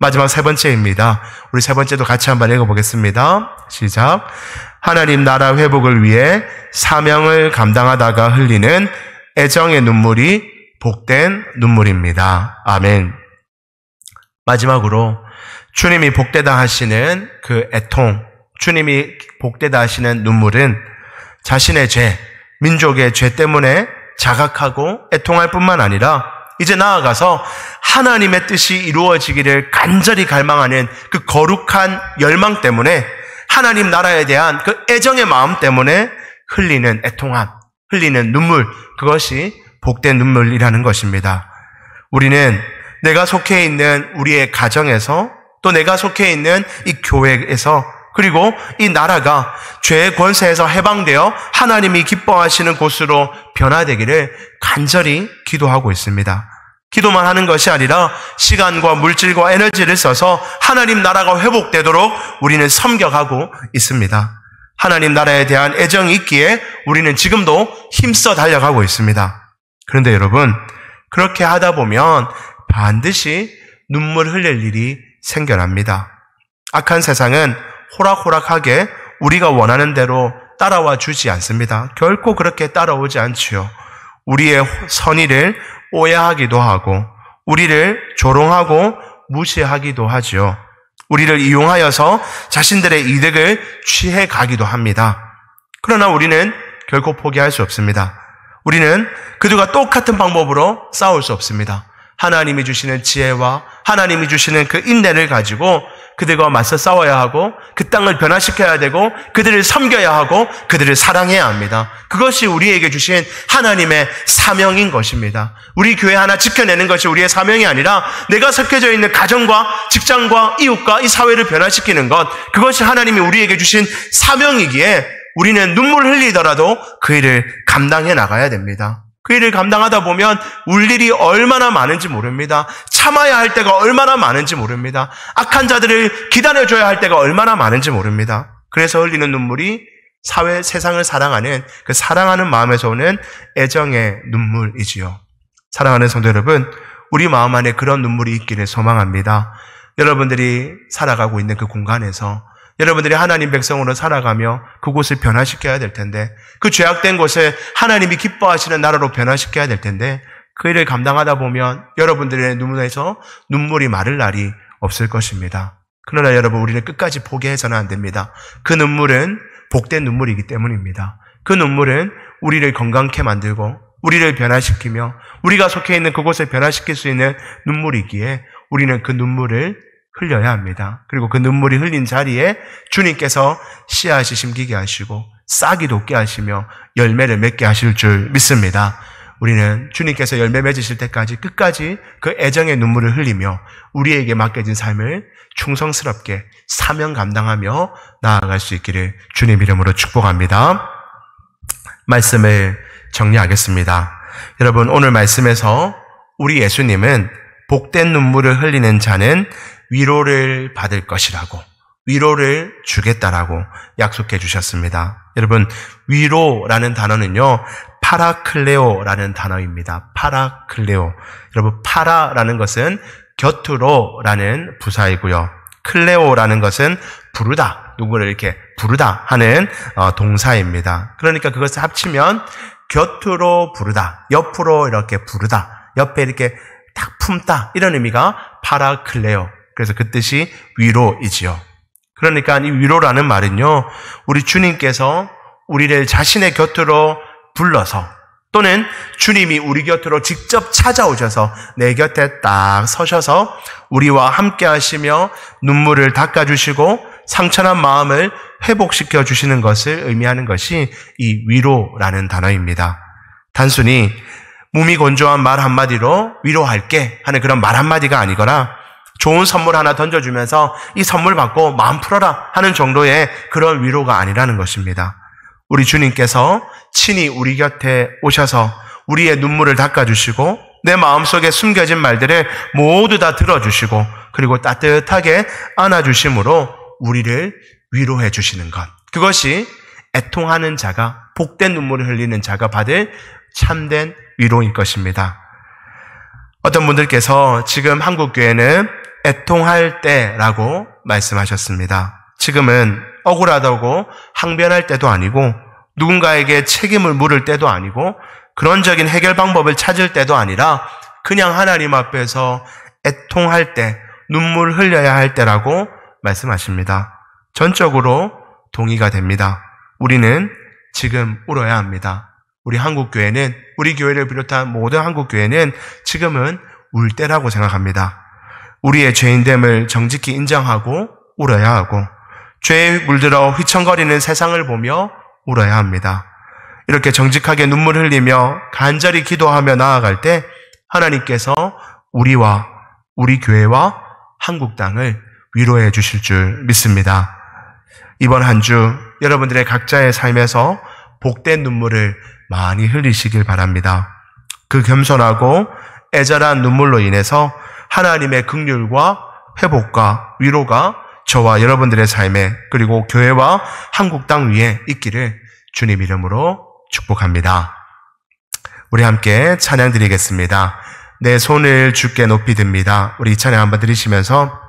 마지막 세 번째입니다. 우리 세 번째도 같이 한번 읽어보겠습니다. 시작. 하나님 나라 회복을 위해 사명을 감당하다가 흘리는 애정의 눈물이 복된 눈물입니다. 아멘. 마지막으로 주님이 복되다 하시는 그 애통, 주님이 복되다 하시는 눈물은 자신의 죄, 민족의 죄 때문에 자각하고 애통할 뿐만 아니라 이제 나아가서 하나님의 뜻이 이루어지기를 간절히 갈망하는 그 거룩한 열망 때문에 하나님 나라에 대한 그 애정의 마음 때문에 흘리는 애통함, 흘리는 눈물, 그것이 복된 눈물이라는 것입니다. 우리는 내가 속해 있는 우리의 가정에서 또 내가 속해 있는 이 교회에서 그리고 이 나라가 죄의 권세에서 해방되어 하나님이 기뻐하시는 곳으로 변화되기를 간절히 기도하고 있습니다. 기도만 하는 것이 아니라 시간과 물질과 에너지를 써서 하나님 나라가 회복되도록 우리는 섬겨가고 있습니다. 하나님 나라에 대한 애정이 있기에 우리는 지금도 힘써 달려가고 있습니다. 그런데 여러분, 그렇게 하다 보면 반드시 눈물 흘릴 일이 생겨납니다. 악한 세상은 호락호락하게 우리가 원하는 대로 따라와 주지 않습니다. 결코 그렇게 따라오지 않지요. 우리의 선의를 오해하기도 하고 우리를 조롱하고 무시하기도 하지요. 우리를 이용하여서 자신들의 이득을 취해 가기도 합니다. 그러나 우리는 결코 포기할 수 없습니다. 우리는 그들과 똑같은 방법으로 싸울 수 없습니다. 하나님이 주시는 지혜와 하나님이 주시는 그 인내를 가지고 그들과 맞서 싸워야 하고 그 땅을 변화시켜야 되고 그들을 섬겨야 하고 그들을 사랑해야 합니다. 그것이 우리에게 주신 하나님의 사명인 것입니다. 우리 교회 하나 지켜내는 것이 우리의 사명이 아니라 내가 섞여져 있는 가정과 직장과 이웃과 이 사회를 변화시키는 것, 그것이 하나님이 우리에게 주신 사명이기에 우리는 눈물 흘리더라도 그 일을 감당해 나가야 됩니다. 그 일을 감당하다 보면 울 일이 얼마나 많은지 모릅니다. 참아야 할 때가 얼마나 많은지 모릅니다. 악한 자들을 기다려줘야 할 때가 얼마나 많은지 모릅니다. 그래서 흘리는 눈물이 사회, 세상을 사랑하는 그 사랑하는 마음에서 오는 애정의 눈물이지요. 사랑하는 성도 여러분, 우리 마음 안에 그런 눈물이 있기를 소망합니다. 여러분들이 살아가고 있는 그 공간에서 여러분들이 하나님 백성으로 살아가며 그곳을 변화시켜야 될 텐데, 그 죄악된 곳을 하나님이 기뻐하시는 나라로 변화시켜야 될 텐데, 그 일을 감당하다 보면 여러분들의 눈에서 눈물이 마를 날이 없을 것입니다. 그러나 여러분, 우리는 끝까지 포기해서는 안 됩니다. 그 눈물은 복된 눈물이기 때문입니다. 그 눈물은 우리를 건강케 만들고 우리를 변화시키며 우리가 속해 있는 그곳을 변화시킬 수 있는 눈물이기에 우리는 그 눈물을 흘려야 합니다. 그리고 그 눈물이 흘린 자리에 주님께서 씨앗이 심기게 하시고 싹이 돋게 하시며 열매를 맺게 하실 줄 믿습니다. 우리는 주님께서 열매 맺으실 때까지 끝까지 그 애정의 눈물을 흘리며 우리에게 맡겨진 삶을 충성스럽게 사명 감당하며 나아갈 수 있기를 주님 이름으로 축복합니다. 말씀을 정리하겠습니다. 여러분, 오늘 말씀에서 우리 예수님은 복된 눈물을 흘리는 자는 위로를 받을 것이라고, 위로를 주겠다라고 약속해 주셨습니다. 여러분, 위로라는 단어는요, 파라클레오라는 단어입니다. 파라클레오. 여러분, 파라라는 것은 곁으로라는 부사이고요. 클레오라는 것은 부르다, 누구를 이렇게 부르다 하는 동사입니다. 그러니까 그것을 합치면 곁으로 부르다, 옆으로 이렇게 부르다, 옆에 이렇게 딱 품다, 이런 의미가 파라클레오. 그래서 그 뜻이 위로이지요. 그러니까 이 위로라는 말은요, 우리 주님께서 우리를 자신의 곁으로 불러서, 또는 주님이 우리 곁으로 직접 찾아오셔서 내 곁에 딱 서셔서 우리와 함께 하시며 눈물을 닦아주시고 상처난 마음을 회복시켜 주시는 것을 의미하는 것이 이 위로라는 단어입니다. 단순히 무미건조한 말 한마디로 위로할게 하는 그런 말 한마디가 아니거나 좋은 선물 하나 던져주면서 이 선물 받고 마음 풀어라 하는 정도의 그런 위로가 아니라는 것입니다. 우리 주님께서 친히 우리 곁에 오셔서 우리의 눈물을 닦아주시고 내 마음속에 숨겨진 말들을 모두 다 들어주시고 그리고 따뜻하게 안아주심으로 우리를 위로해 주시는 것, 그것이 애통하는 자가, 복된 눈물을 흘리는 자가 받을 참된 위로일 것입니다. 어떤 분들께서 지금 한국교회는 애통할 때라고 말씀하셨습니다. 지금은 억울하다고 항변할 때도 아니고 누군가에게 책임을 물을 때도 아니고 근원적인 해결 방법을 찾을 때도 아니라 그냥 하나님 앞에서 애통할 때, 눈물 흘려야 할 때라고 말씀하십니다. 전적으로 동의가 됩니다. 우리는 지금 울어야 합니다. 우리 한국교회는, 우리 교회를 비롯한 모든 한국교회는 지금은 울 때라고 생각합니다. 우리의 죄인됨을 정직히 인정하고 울어야 하고 죄에 물들어 휘청거리는 세상을 보며 울어야 합니다. 이렇게 정직하게 눈물 흘리며 간절히 기도하며 나아갈 때 하나님께서 우리와 우리 교회와 한국 땅을 위로해 주실 줄 믿습니다. 이번 한 주 여러분들의 각자의 삶에서 복된 눈물을 많이 흘리시길 바랍니다. 그 겸손하고 애절한 눈물로 인해서 하나님의 긍휼과 회복과 위로가 저와 여러분들의 삶에, 그리고 교회와 한국 땅 위에 있기를 주님 이름으로 축복합니다. 우리 함께 찬양 드리겠습니다. 내 손을 주께 높이 듭니다. 우리 이 찬양 한번 드리시면서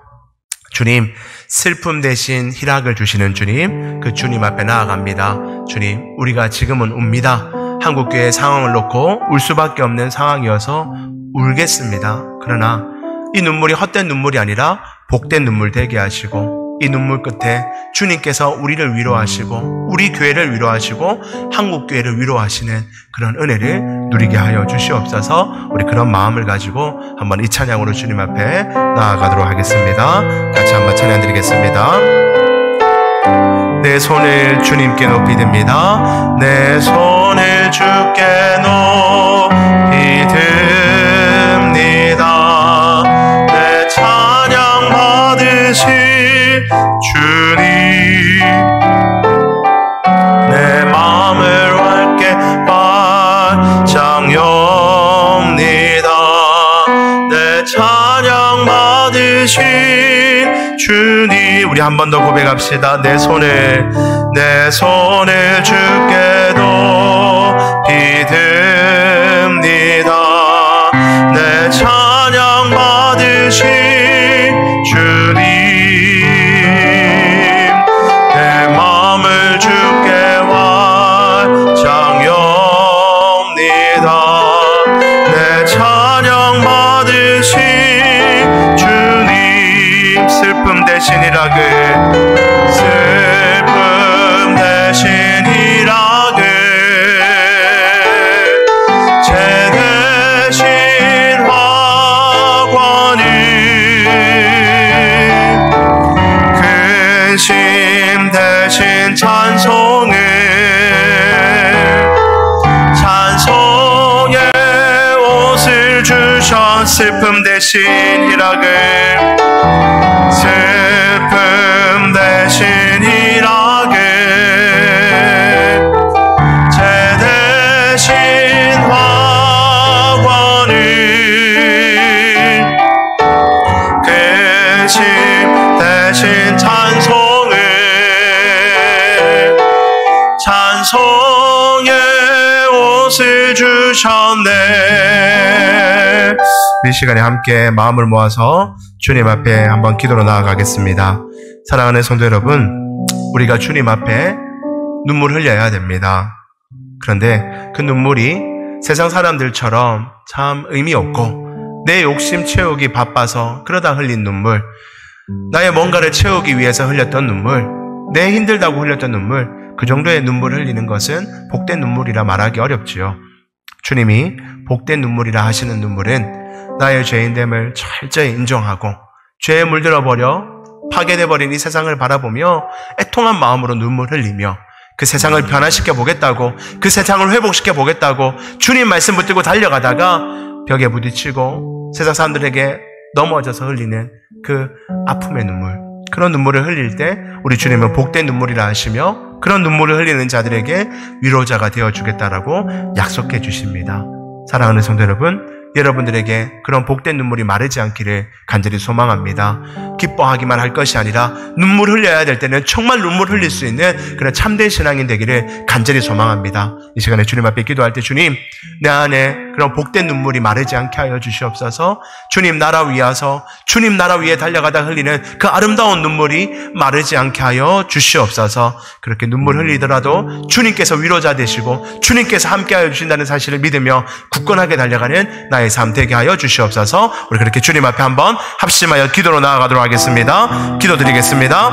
주님, 슬픔 대신 희락을 주시는 주님, 그 주님 앞에 나아갑니다. 주님, 우리가 지금은 웁니다. 한국교회의 상황을 놓고 울 수밖에 없는 상황이어서 울겠습니다. 그러나 이 눈물이 헛된 눈물이 아니라 복된 눈물 되게 하시고, 이 눈물 끝에 주님께서 우리를 위로하시고 우리 교회를 위로하시고 한국교회를 위로하시는 그런 은혜를 누리게 하여 주시옵소서. 우리 그런 마음을 가지고 한번 이 찬양으로 주님 앞에 나아가도록 하겠습니다. 같이 한번 찬양 드리겠습니다. 내 손을 주님께 높이 듭니다. 내 손을 주께 높이 듭니다. 내 찬양 받으시 주님, 내 마음을 밝게 반짝 엽니다. 내 찬양 받으신 주님, 우리 한 번 더 고백합시다. 내 손을 주께 높이 듭니다. 내 찬양 받으신 주님, 내 마음을 주께 활짝 엽니다. 내 찬양 받으신 주님, 슬픔 대신 희락을, 슬픔 대신 희락을, 죄 대신 화관을, 근심 대신 찬송의 옷을 주셔. 슬픔 대신 희락을, 슬픔 대신 희락을, 죄 대신 화관을, 주셨네. 이 시간에 함께 마음을 모아서 주님 앞에 한번 기도로 나아가겠습니다. 사랑하는 성도 여러분, 우리가 주님 앞에 눈물 흘려야 됩니다. 그런데 그 눈물이 세상 사람들처럼 참 의미 없고 내 욕심 채우기 바빠서 그러다 흘린 눈물, 나의 뭔가를 채우기 위해서 흘렸던 눈물, 내 힘들다고 흘렸던 눈물, 그 정도의 눈물을 흘리는 것은 복된 눈물이라 말하기 어렵지요. 주님이 복된 눈물이라 하시는 눈물은 나의 죄인됨을 철저히 인정하고 죄에 물들어버려 파괴돼버린 이 세상을 바라보며 애통한 마음으로 눈물 흘리며 그 세상을 변화시켜 보겠다고, 그 세상을 회복시켜 보겠다고 주님 말씀 붙들고 달려가다가 벽에 부딪히고 세상 사람들에게 넘어져서 흘리는 그 아픔의 눈물, 그런 눈물을 흘릴 때 우리 주님은 복된 눈물이라 하시며 그런 눈물을 흘리는 자들에게 위로자가 되어주겠다라고 약속해 주십니다. 사랑하는 성도 여러분, 여러분들에게 그런 복된 눈물이 마르지 않기를 간절히 소망합니다. 기뻐하기만 할 것이 아니라 눈물 흘려야 될 때는 정말 눈물 흘릴 수 있는 그런 참된 신앙인 되기를 간절히 소망합니다. 이 시간에 주님 앞에 기도할 때 주님, 내 안에 그런 복된 눈물이 마르지 않게 하여 주시옵소서. 주님 나라 위하서 주님 나라 위에 달려가다 흘리는 그 아름다운 눈물이 마르지 않게 하여 주시옵소서. 그렇게 눈물 흘리더라도 주님께서 위로자 되시고 주님께서 함께하여 주신다는 사실을 믿으며 굳건하게 달려가는 나의 삶 되게 하여 주시옵소서. 우리 그렇게 주님 앞에 한번 합심하여 기도로 나아가도록 하겠습니다. 기도드리겠습니다.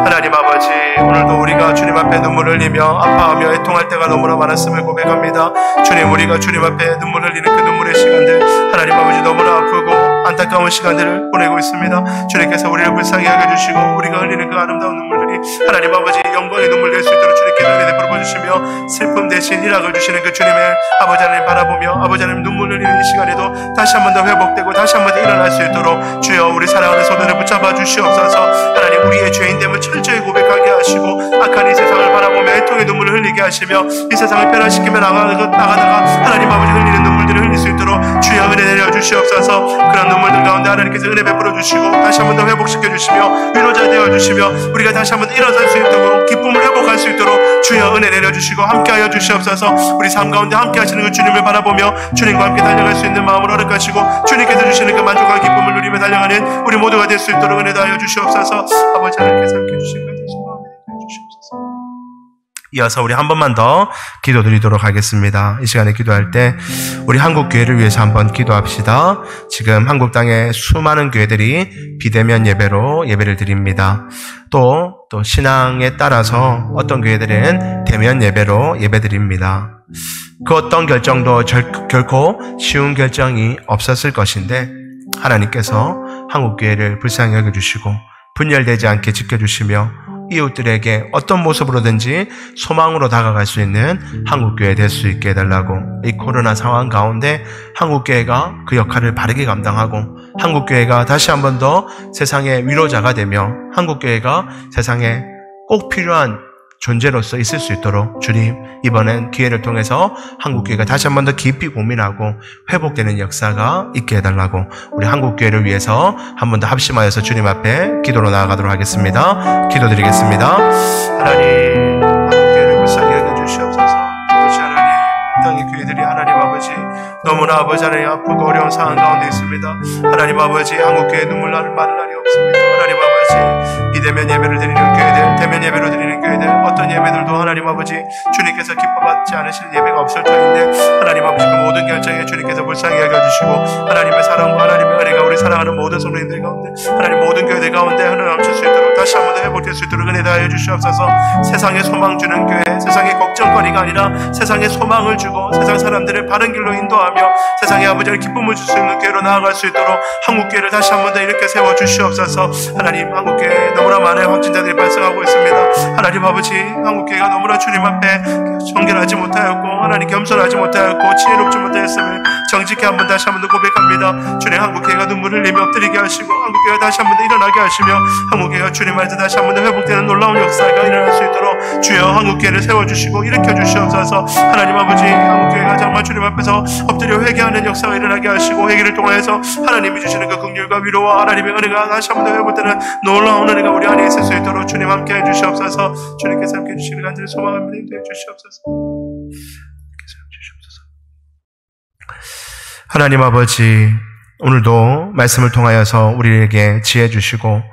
하나님 아버지, 오늘도 우리가 주님 앞에 눈물 흘리며 아파하며 애통할 때가 너무나 많았음을 고백합니다. 주님, 우리가 주님 앞에 눈물 흘리는 그 눈물의 시간들, 하나님 아버지 너무나 아프고 안타까운 시간들을 보내고 있습니다. 주님께서 우리를 불쌍히 여겨주시고 우리가 흘리는 그 아름다운 눈물들이 하나님 아버지 영광의 눈물 될 수 있도록 주님께서 은혜 베풀어 주시며 슬픔 대신 희락을 주시는 그 주님의 아버지 하나님 바라보며 아버지 하나님 눈물 흘리는 이 시간에도 다시 한 번 더 회복되고 다시 한 번 더 일어날 수 있도록 주여 우리 사랑하는 손들을 붙잡아 주시옵소서. 하나님, 우리의 죄인됨을 철저히 고백하게 하시고 악한 이 세상을 바라보며 애통의 눈물을 흘리게 하시며 이 세상을 변화시키며 나가다가 하나님 아버지 흘리는 눈물들을 흘릴 수 있도록 주여 은혜 내려 주시옵소서. 그런 눈물들 가운데 하나님께서 은혜 베풀어 주시고 다시 한 번 더 회복시켜 주시며 위로자 되어 주시며 우리가 다시 한 번 일어설 수 있도록 기쁨을 회복할 수 있도록 주여 은혜 내려 주시고 함께하여 주시옵소서. 우리 삶 가운데 함께 하시는 그 주님을 바라보며 주님과 함께 달려갈 수 있는 마음을 허락하시고 주님께서 주시는 그 만족과 기쁨을 누리며 달려가는 우리 모두가 될 수 있도록 은혜 다하여 주시옵소서. 아버지 하나님께서 함께 해주시는 것 같은 마음을 주시옵소서. 이어서 우리 한 번만 더 기도드리도록 하겠습니다. 이 시간에 기도할 때 우리 한국 교회를 위해서 한번 기도합시다. 지금 한국 땅에 수많은 교회들이 비대면 예배로 예배를 드립니다. 또 신앙에 따라서 어떤 교회들은 대면 예배로 예배드립니다. 그 어떤 결정도 결코 쉬운 결정이 없었을 것인데 하나님께서 한국교회를 불쌍히 여겨주시고 분열되지 않게 지켜주시며 이웃들에게 어떤 모습으로든지 소망으로 다가갈 수 있는 한국교회 될 수 있게 해달라고, 이 코로나 상황 가운데 한국교회가 그 역할을 바르게 감당하고 한국교회가 다시 한 번 더 세상의 위로자가 되며 한국교회가 세상에 꼭 필요한 존재로서 있을 수 있도록 주님, 이번엔 기회를 통해서 한국교회가 다시 한 번 더 깊이 고민하고 회복되는 역사가 있게 해달라고 우리 한국교회를 위해서 한 번 더 합심하여서 주님 앞에 기도로 나아가도록 하겠습니다. 기도드리겠습니다. 하나님, 한국교회를 불쌍히 여겨주시옵소서. 그렇지 하나님, 땅의 교회들이 하나님 아버지 너무나 아버지 하나님 아프고 어려운 상황 가운데 있습니다. 하나님 아버지, 한국교회 눈물 나는 많은 날이 없습니다. 하나님 아버지, 비대면 예배를 드리는 교회들, 대면 예배로 드리는 교회들, 어떤 예배들도 하나님 아버지 주님께서 기뻐받지 않으시는 예배가 없을 터인데 하나님 아버지 그 모든 결정에 주님께서 불쌍히 여겨주시고 하나님의 사랑과 하나님의 은혜가 우리 사랑하는 모든 성도님들 가운데 하나님 모든 교회들 가운데 흘러넘칠 수 있도록 다시 한 번 더 회복될 수 있도록 은혜 다하여 주시옵소서. 세상에 소망 주는 교회, 세상에 걱정거리가 아니라 세상에 소망을 주고 세상 사람들을 바른 길로 인도하며 세상에 아버지를 기쁨을 줄 수 있는 교회로 나아갈 수 있도록 한국교회를 다시 한 번 더 이렇게 세워주시옵소서. 하나님, 한국교회에 너무나 많은 확진자들이 발생하고 있습니다. 하나님 아버지, 한국교회가 너무나 주님 앞에 정결하지 못하였고 하나님 겸손하지 못하였고 지혜롭지 못하였음을 정직히 한 번 다시 한 번 더 고백합니다. 주님, 한국교회가 눈물을 흘리며 엎드리게 하시고 한국교회가 다시 한 번 더 일어나게 하시며 한국교회가 주님 안에서 다시 한 번 더 회복되는 놀라운 역사가 일어날 수 있도록 주여 한국교회를 세워주시고 일으켜 주시옵소서. 하나님 아버지, 한국교회가 정말 주님 앞에서 엎드려 회개하는 역사가 일어나게 하시고 회개를 통하여서 하나님이 주시는 그 긍휼과 위로와 하나님의 은혜가 다시 한 번 더 회복되는 놀라운 은혜가 우리 안에 있을 수 있도록 주님 함께 해주시옵소서. 주님께서 함께 해주시는 간절히 소망합니다. 인도해 주시옵소서. 하나님 아버지, 오늘도 말씀을 통하여서 우리에게 지혜 주시고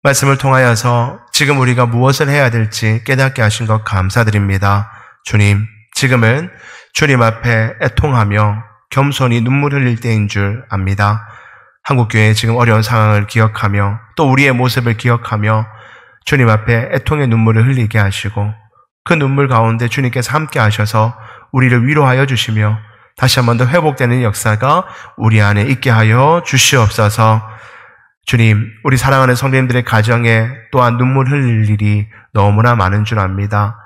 말씀을 통하여서 지금 우리가 무엇을 해야 될지 깨닫게 하신 것 감사드립니다. 주님, 지금은 주님 앞에 애통하며 겸손히 눈물 흘릴 때인 줄 압니다. 한국교회의 지금 어려운 상황을 기억하며 또 우리의 모습을 기억하며 주님 앞에 애통의 눈물을 흘리게 하시고 그 눈물 가운데 주님께서 함께 하셔서 우리를 위로하여 주시며 다시 한 번 더 회복되는 역사가 우리 안에 있게 하여 주시옵소서. 주님, 우리 사랑하는 성도님들의 가정에 또한 눈물 흘릴 일이 너무나 많은 줄 압니다.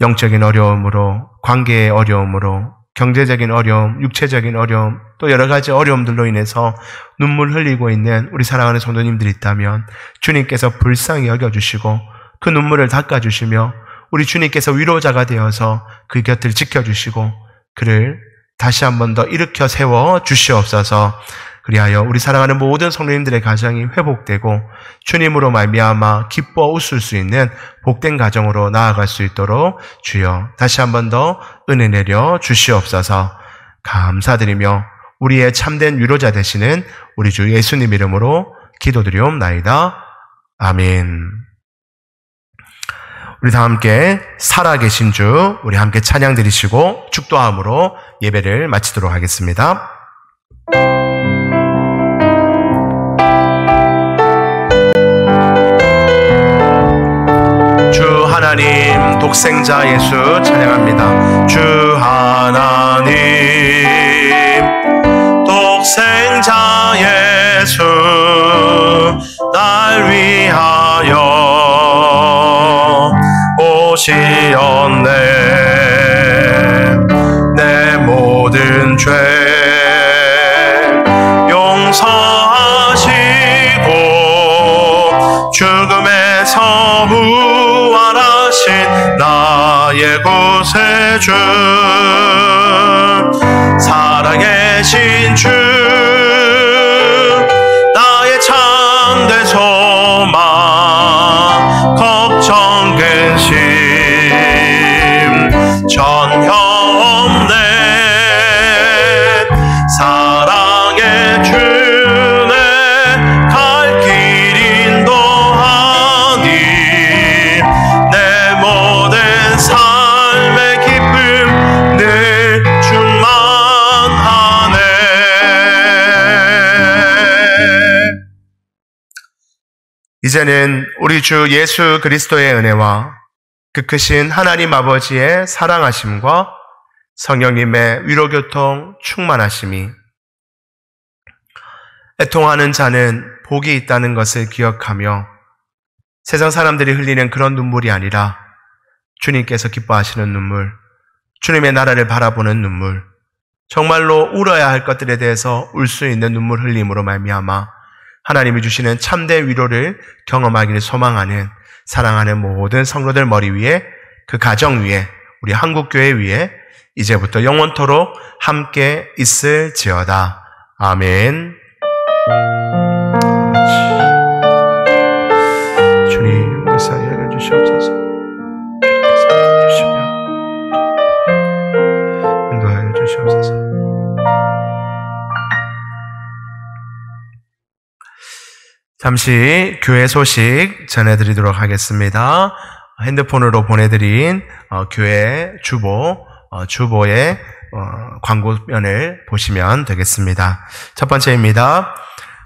영적인 어려움으로, 관계의 어려움으로, 경제적인 어려움, 육체적인 어려움, 또 여러 가지 어려움들로 인해서 눈물 흘리고 있는 우리 사랑하는 성도님들이 있다면 주님께서 불쌍히 여겨주시고 그 눈물을 닦아주시며 우리 주님께서 위로자가 되어서 그 곁을 지켜주시고 그를 다시 한 번 더 일으켜 세워 주시옵소서. 그리하여 우리 사랑하는 모든 성도님들의 가정이 회복되고 주님으로 말미암아 기뻐 웃을 수 있는 복된 가정으로 나아갈 수 있도록 주여 다시 한 번 더 은혜 내려 주시옵소서. 감사드리며 우리의 참된 위로자 되시는 우리 주 예수님 이름으로 기도드리옵나이다. 아멘. 우리 다 함께 살아계신 주 우리 함께 찬양 드리시고 축도함으로 예배를 마치도록 하겠습니다. 주 하나님 독생자 예수 찬양합니다. 주 하나님 독생자 예수 날 위하여 오시었네. 내 모든 죄 용서하시고 죽음에서 부활하신 나의 구세주 살아계신 주 나의 참된 소망 걱정 근심 전혀 없네. 사랑의 주네 갈 길 인도하니 내 모든 삶의 기쁨 늘 충만하네. 이제는 우리 주 예수 그리스도의 은혜와 그 크신 하나님 아버지의 사랑하심과 성령님의 위로교통 충만하심이 애통하는 자는 복이 있다는 것을 기억하며 세상 사람들이 흘리는 그런 눈물이 아니라 주님께서 기뻐하시는 눈물, 주님의 나라를 바라보는 눈물, 정말로 울어야 할 것들에 대해서 울 수 있는 눈물 흘림으로 말미암아 하나님이 주시는 참된 위로를 경험하기를 소망하는 사랑하는 모든 성도들 머리 위에 그 가정 위에 우리 한국교회 위에 이제부터 영원토록 함께 있을지어다. 아멘. 주님 우리 사이에 주시옵소서. 주시며 인도하여 주시옵소서. 잠시 교회 소식 전해드리도록 하겠습니다. 핸드폰으로 보내드린 교회 주보의 광고면을 보시면 되겠습니다. 첫 번째입니다.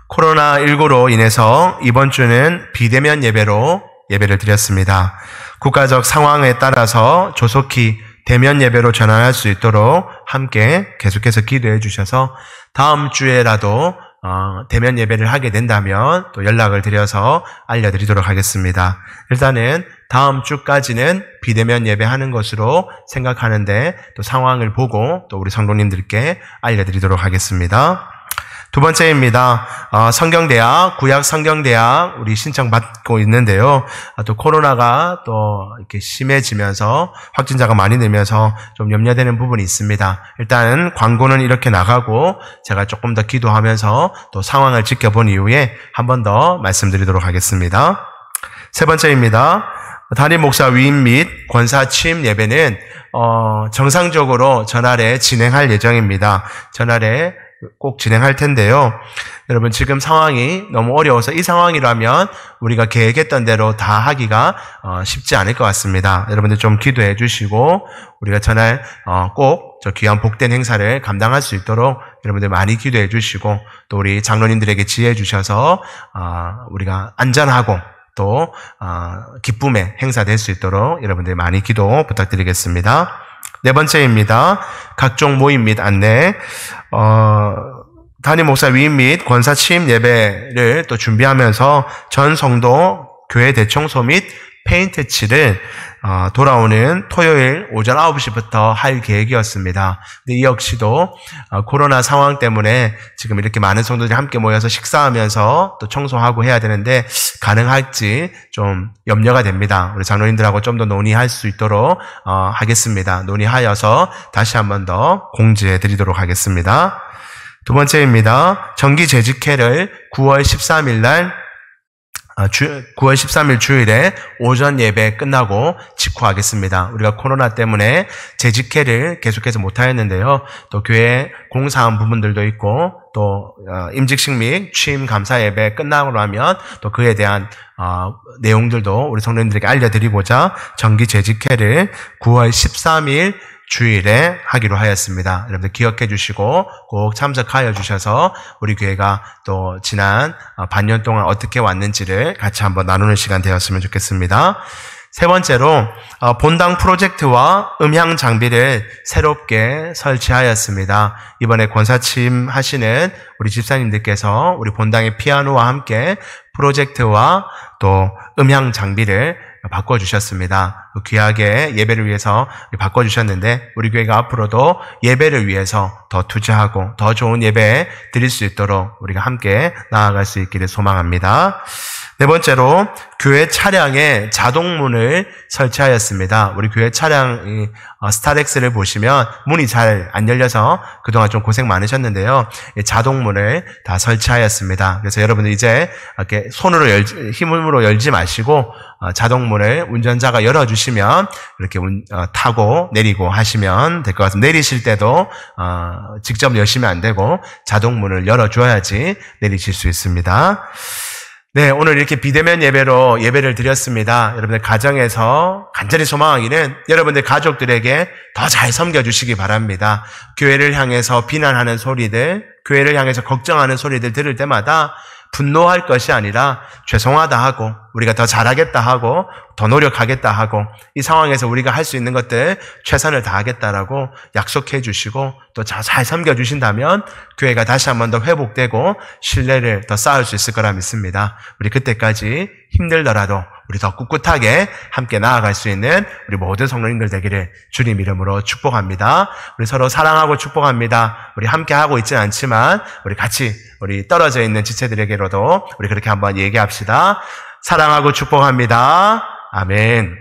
코로나19로 인해서 이번 주는 비대면 예배를 드렸습니다. 국가적 상황에 따라서 조속히 대면 예배로 전환할 수 있도록 함께 계속해서 기도해 주셔서 다음 주에라도 대면 예배를 하게 된다면 또 연락을 드려서 알려드리도록 하겠습니다. 일단은 다음 주까지는 비대면 예배하는 것으로 생각하는데 또 상황을 보고 또 우리 성도님들께 알려드리도록 하겠습니다. 두 번째입니다. 성경대학, 구약 성경대학 우리 신청 받고 있는데요. 또 코로나가 또 이렇게 심해지면서 확진자가 많이 늘면서 좀 염려되는 부분이 있습니다. 일단 광고는 이렇게 나가고 제가 조금 더 기도하면서 또 상황을 지켜본 이후에 한 번 더 말씀드리도록 하겠습니다. 세 번째입니다. 담임 목사 위임 및 권사 취임 예배는 정상적으로 전날에 진행할 예정입니다. 전날에 꼭 진행할 텐데요. 여러분 지금 상황이 너무 어려워서 이 상황이라면 우리가 계획했던 대로 다 하기가 쉽지 않을 것 같습니다. 여러분들 좀 기도해 주시고 우리가 전날 꼭 저 귀한 복된 행사를 감당할 수 있도록 여러분들 많이 기도해 주시고 또 우리 장로님들에게 지혜 주셔서 우리가 안전하고 또 기쁨의 행사 될 수 있도록 여러분들 많이 기도 부탁드리겠습니다. 네 번째입니다. 각종 모임 및 안내. 담임 목사 위임 및 권사 취임 예배를 또 준비하면서 전 성도 교회 대청소 및 페인트 칠을 돌아오는 토요일 오전 9시부터 할 계획이었습니다. 근데 이 역시도 코로나 상황 때문에 지금 이렇게 많은 성도들이 함께 모여서 식사하면서 또 청소하고 해야 되는데 가능할지 좀 염려가 됩니다. 우리 장로님들하고 좀 더 논의할 수 있도록 하겠습니다. 논의하여서 다시 한 번 더 공지해 드리도록 하겠습니다. 두 번째입니다. 정기 재직회를 9월 13일 날 9월 13일 주일에 오전 예배 끝나고 직후하겠습니다. 우리가 코로나 때문에 재직회를 계속해서 못하였는데요. 또 교회 공사한 부분들도 있고 또 임직식 및 취임 감사 예배 끝나고 나면 또 그에 대한 내용들도 우리 성도님들에게 알려드리고자 정기 재직회를 9월 13일 주일에 하기로 하였습니다. 여러분들 기억해 주시고 꼭 참석하여 주셔서 우리 교회가 또 지난 반년 동안 어떻게 왔는지를 같이 한번 나누는 시간 되었으면 좋겠습니다. 세 번째로 본당 프로젝트와 음향 장비를 새롭게 설치하였습니다. 이번에 권사 취임하시는 우리 집사님들께서 우리 본당의 피아노와 함께 프로젝트와 또 음향 장비를 바꿔주셨습니다. 귀하게 예배를 위해서 바꿔주셨는데 우리 교회가 앞으로도 예배를 위해서 더 투자하고 더 좋은 예배 드릴 수 있도록 우리가 함께 나아갈 수 있기를 소망합니다. 네 번째로 교회 차량에 자동문을 설치하였습니다. 우리 교회 차량 스타렉스를 보시면 문이 잘 안 열려서 그동안 좀 고생 많으셨는데요. 자동문을 다 설치하였습니다. 그래서 여러분들 이제 이렇게 손으로 힘으로 열지 마시고 자동문을 운전자가 열어주시면 이렇게 타고 내리고 하시면 될 것 같습니다. 내리실 때도 직접 여시면 안 되고 자동문을 열어줘야지 내리실 수 있습니다. 네, 오늘 이렇게 비대면 예배로 예배를 드렸습니다. 여러분들 가정에서 간절히 소망하기는 여러분들 가족들에게 더 잘 섬겨주시기 바랍니다. 교회를 향해서 비난하는 소리들, 교회를 향해서 걱정하는 소리들 들을 때마다 분노할 것이 아니라 죄송하다 하고 우리가 더 잘하겠다 하고 더 노력하겠다 하고 이 상황에서 우리가 할 수 있는 것들 최선을 다하겠다라고 약속해 주시고 또 잘 섬겨주신다면 교회가 다시 한 번 더 회복되고 신뢰를 더 쌓을 수 있을 거라 믿습니다. 우리 그때까지 힘들더라도 우리 더 꿋꿋하게 함께 나아갈 수 있는 우리 모든 성도님들 되기를 주님 이름으로 축복합니다. 우리 서로 사랑하고 축복합니다. 우리 함께 하고 있지는 않지만 우리 같이 우리 떨어져 있는 지체들에게로도 우리 그렇게 한번 얘기합시다. 사랑하고 축복합니다. 아멘.